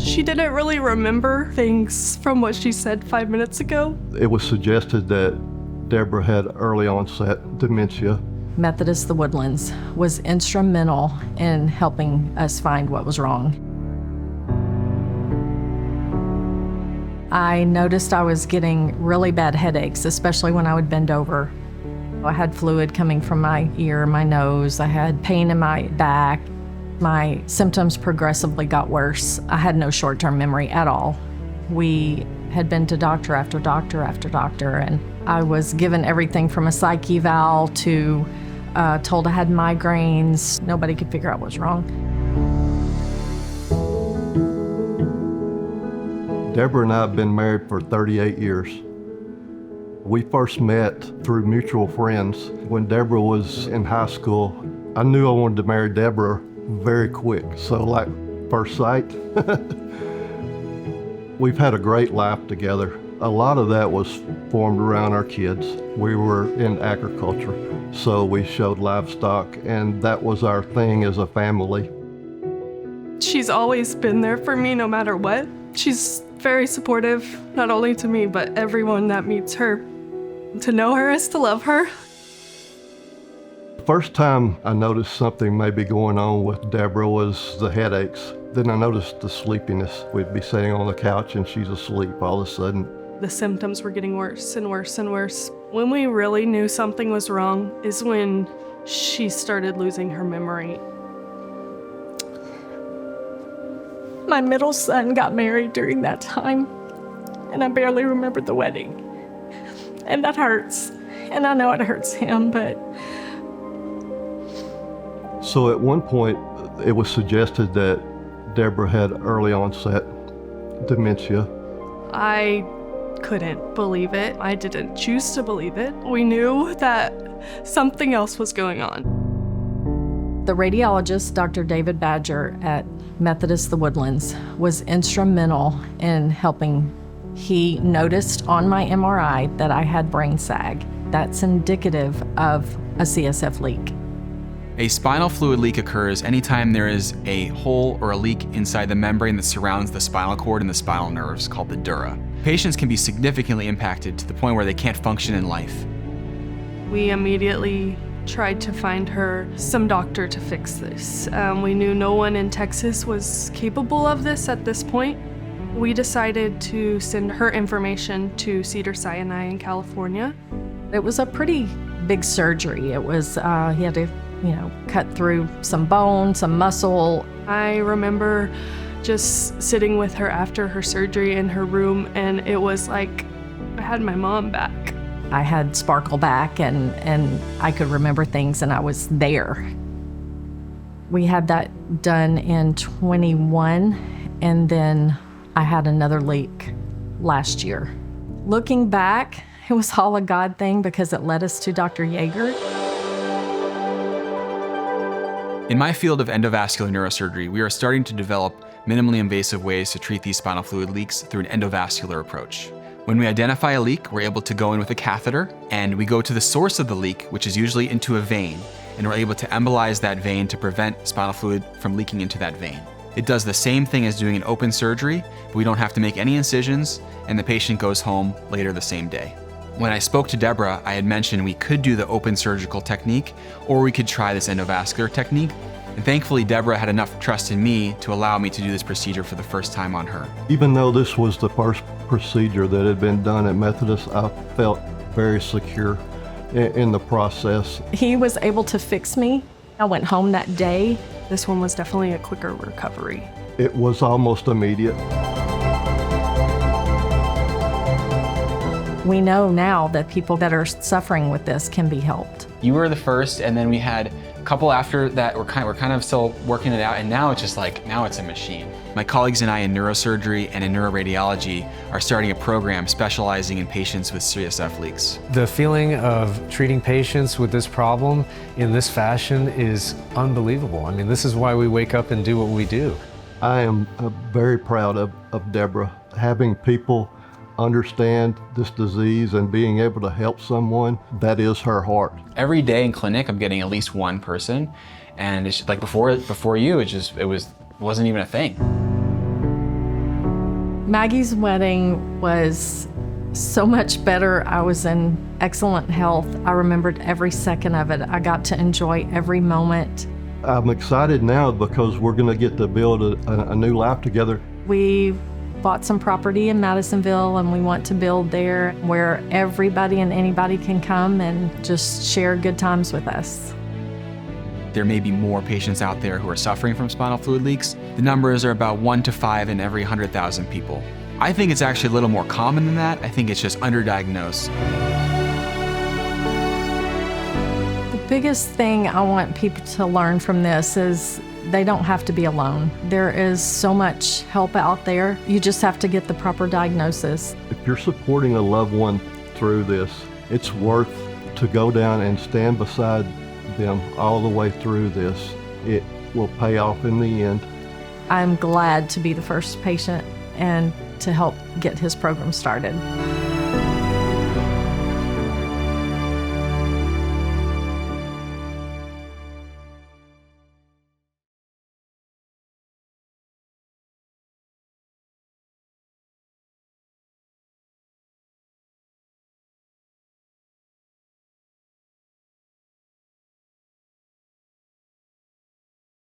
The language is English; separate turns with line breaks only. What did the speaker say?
She didn't really remember things from what she said 5 minutes ago.
It was suggested that Debra had early onset dementia.
Methodist The Woodlands was instrumental in helping us find what was wrong. I noticed I was getting really bad headaches, especially when I would bend over. I had fluid coming from my ear, my nose. I had pain in my back. My symptoms progressively got worse. I had no short-term memory at all. We had been to doctor after doctor after doctor, and I was given everything from a psych eval to told I had migraines. Nobody could figure out what was wrong.
Debra and I have been married for 38 years. We first met through mutual friends. When Debra was in high school, I knew I wanted to marry Debra very quick. So like first sight. We've had a great life together. A lot of that was formed around our kids. We were in agriculture, so we showed livestock, and that was our thing as a family.
She's always been there for me no matter what. She's very supportive, not only to me, but everyone that meets her. To know her is to love her.
The first time I noticed something may be going on with Debra was the headaches. Then I noticed the sleepiness. We'd be sitting on the couch and she's asleep all of a sudden.
The symptoms were getting worse and worse and worse. When we really knew something was wrong is when she started losing her memory. My middle son got married during that time, and I barely remember the wedding. And that hurts, and I know it hurts him, but...
So at one point, it was suggested that Debra had early onset dementia.
I couldn't believe it. I didn't choose to believe it. We knew that something else was going on.
The radiologist, Dr. David Badger at Methodist The Woodlands, was instrumental in helping. He noticed on my MRI that I had brain sag. That's indicative of a CSF leak.
A spinal fluid leak occurs anytime there is a hole or a leak inside the membrane that surrounds the spinal cord and the spinal nerves, called the dura. Patients can be significantly impacted to the point where they can't function in life.
We immediately tried to find her some doctor to fix this. We knew no one in Texas was capable of this at this point. We decided to send her information to Cedars-Sinai in California.
It was a pretty big surgery. It was, he had to, cut through some bone, some muscle.
I remember just sitting with her after her surgery in her room, and it was like I had my mom back.
I had sparkle back, and I could remember things, and I was there. We had that done in 21, and then I had another leak last year. Looking back, it was all a God thing because it led us to Dr. Yaeger.
In my field of endovascular neurosurgery, we are starting to develop minimally invasive ways to treat these spinal fluid leaks through an endovascular approach. When we identify a leak, we're able to go in with a catheter, and we go to the source of the leak, which is usually into a vein, and we're able to embolize that vein to prevent spinal fluid from leaking into that vein. It does the same thing as doing an open surgery, but we don't have to make any incisions, and the patient goes home later the same day. When I spoke to Debra, I had mentioned we could do the open surgical technique, or we could try this endovascular technique. And thankfully, Debra had enough trust in me to allow me to do this procedure for the first time on her.
Even though this was the first procedure that had been done at Methodist, I felt very secure in the process.
He was able to fix me. I went home that day.
This one was definitely a quicker recovery.
It was almost immediate.
We know now that people that are suffering with this can be helped.
You were the first, and then we had a couple after that. We're kind of still working it out, and now it's just like, now it's a machine. My colleagues and I in neurosurgery and in neuroradiology are starting a program specializing in patients with CSF leaks.
The feeling of treating patients with this problem in this fashion is unbelievable. I mean, this is why we wake up and do what we do.
I am very proud of Debra. Having people understand this disease and being able to help someone, that is her heart.
Every day in clinic, I'm getting at least one person, and it's like before you, it wasn't even a thing.
Maggie's wedding was so much better. I was in excellent health. I remembered every second of it. I got to enjoy every moment.
I'm excited now because we're going to get to build a new life together.
We bought some property in Madisonville, and we want to build there where everybody and anybody can come and just share good times with us.
There may be more patients out there who are suffering from spinal fluid leaks. The numbers are about 1 to 5 in every 100,000 people. I think it's actually a little more common than that. I think it's just underdiagnosed.
The biggest thing I want people to learn from this is they don't have to be alone. There is so much help out there. You just have to get the proper diagnosis.
If you're supporting a loved one through this, it's worth to go down and stand beside them all the way through this. It will pay off in the end.
I'm glad to be the first patient and to help get his program started.